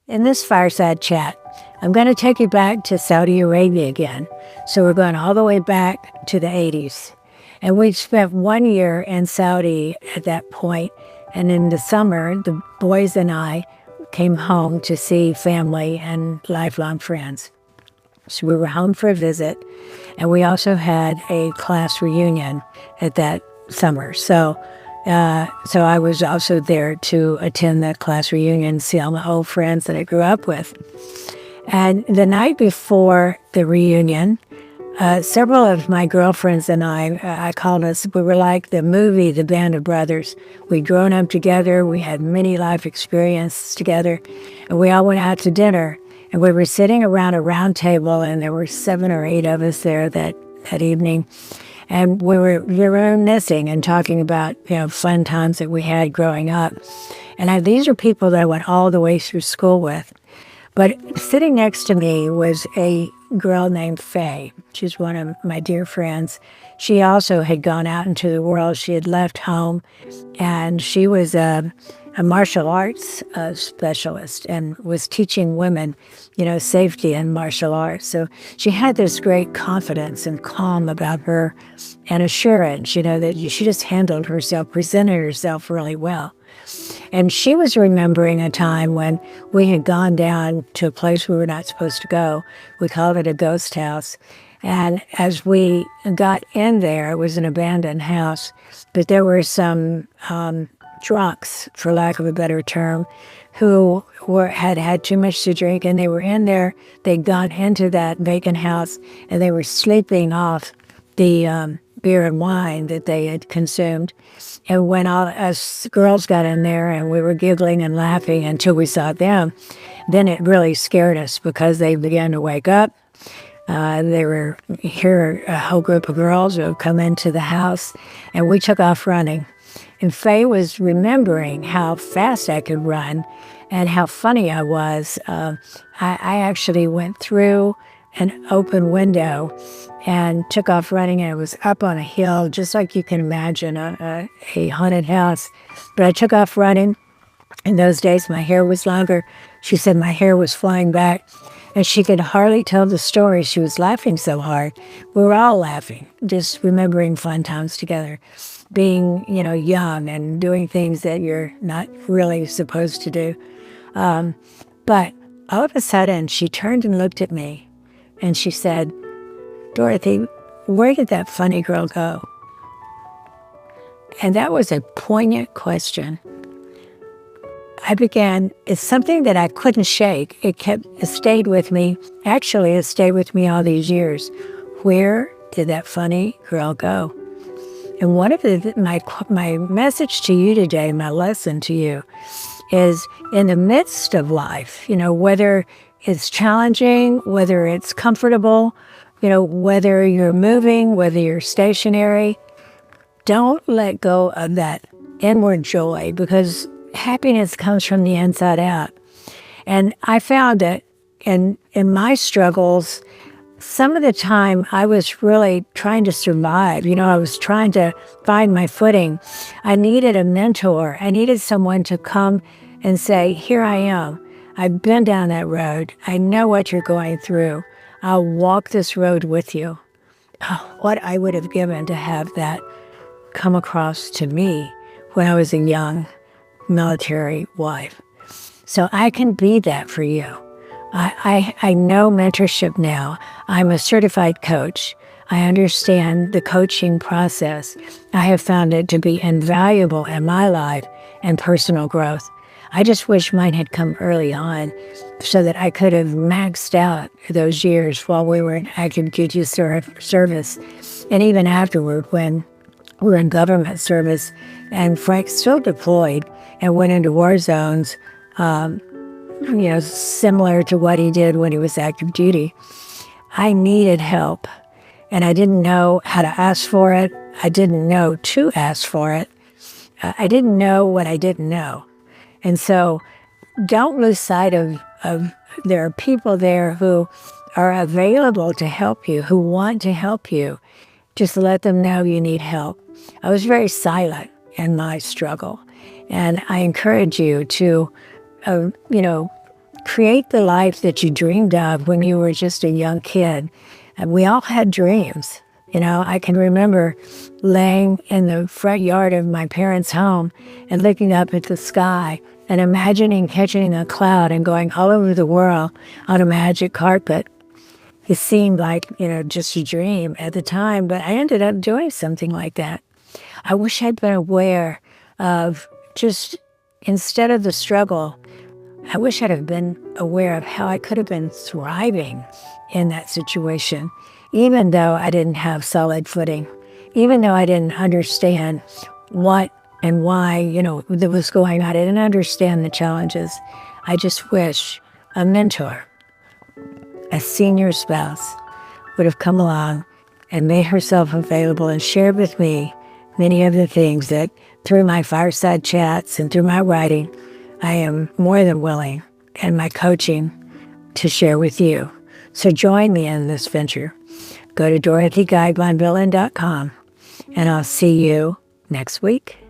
In this fireside chat, I'm going to take you back to Saudi Arabia again. So we're going all the way back to the 80s. And we spent 1 year in Saudi at that point. And in the summer, the boys and I came home to see family and lifelong friends. So we were home for a visit. And we also had a class reunion at that summer. So I was also there to attend that class reunion, see all my old friends that I grew up with. And the night before the reunion, several of my girlfriends and I called us, we were like the movie, The Band of Brothers. We'd grown up together, we had many life experiences together, and we all went out to dinner. And we were sitting around a round table, and there were 7 or 8 of us there that evening. And we were reminiscing and talking about, fun times that we had growing up. And these are people that I went all the way through school with. But sitting next to me was a girl named Faye. She's one of my dear friends. She also had gone out into the world. She had left home, and she was a martial arts specialist and was teaching women, safety in martial arts. So she had this great confidence and calm about her and assurance, that she just handled herself, presented herself really well. And she was remembering a time when we had gone down to a place we were not supposed to go. We called it a ghost house. And as we got in there, it was an abandoned house, but there were some drunks, for lack of a better term, who had had too much to drink, and they were in there. They got into that vacant house, and they were sleeping off the beer and wine that they had consumed. And when us girls got in there, and we were giggling and laughing until we saw them, then it really scared us because they began to wake up. They were here, a whole group of girls who had come into the house, and we took off running. And Faye was remembering how fast I could run and how funny I was. I actually went through an open window and took off running, and it was up on a hill, just like you can imagine a haunted house. But I took off running. In those days, my hair was longer. She said my hair was flying back, and she could hardly tell the story. She was laughing so hard. We were all laughing, just remembering fun times together, being, young and doing things that you're not really supposed to do. But all of a sudden, she turned and looked at me, and she said, "Dorothy, where did that funny girl go?" And that was a poignant question. It's something that I couldn't shake. It stayed with me. Actually, it stayed with me all these years. Where did that funny girl go? And one of my message to you today, my lesson to you, is in the midst of life, whether it's challenging, whether it's comfortable, whether you're moving, whether you're stationary, don't let go of that inward joy, because happiness comes from the inside out. And I found that in my struggles, some of the time I was really trying to survive. I was trying to find my footing. I needed a mentor. I needed someone to come and say, "Here I am. I've been down that road. I know what you're going through. I'll walk this road with you." Oh, what I would have given to have that come across to me when I was a young military wife. So I can be that for you. I know mentorship now. I'm a certified coach. I understand the coaching process. I have found it to be invaluable in my life and personal growth. I just wish mine had come early on so that I could have maxed out those years while we were in active duty service, and even afterward when we were in government service, and Frank still deployed and went into war zones, similar to what he did when he was active duty. I needed help, and I didn't know how to ask for it. I didn't know to ask for it. I didn't know what I didn't know. And so don't lose sight of there are people there who are available to help you, who want to help you. Just let them know you need help. I was very silent in my struggle, and I encourage you to, create the life that you dreamed of when you were just a young kid. And we all had dreams. I can remember laying in the front yard of my parents' home and looking up at the sky and imagining catching a cloud and going all over the world on a magic carpet. It seemed like, just a dream at the time, but I ended up doing something like that. I wish I'd been aware of just, instead of the struggle, I wish I'd have been aware of how I could have been thriving in that situation, even though I didn't have solid footing, even though I didn't understand what and why, that was going on. I didn't understand the challenges. I just wish a mentor, a senior spouse, would have come along and made herself available and shared with me many of the things that through my fireside chats and through my writing, I am more than willing, and my coaching, to share with you. So join me in this venture. Go to DorothyGuidevonVillain.com, and I'll see you next week.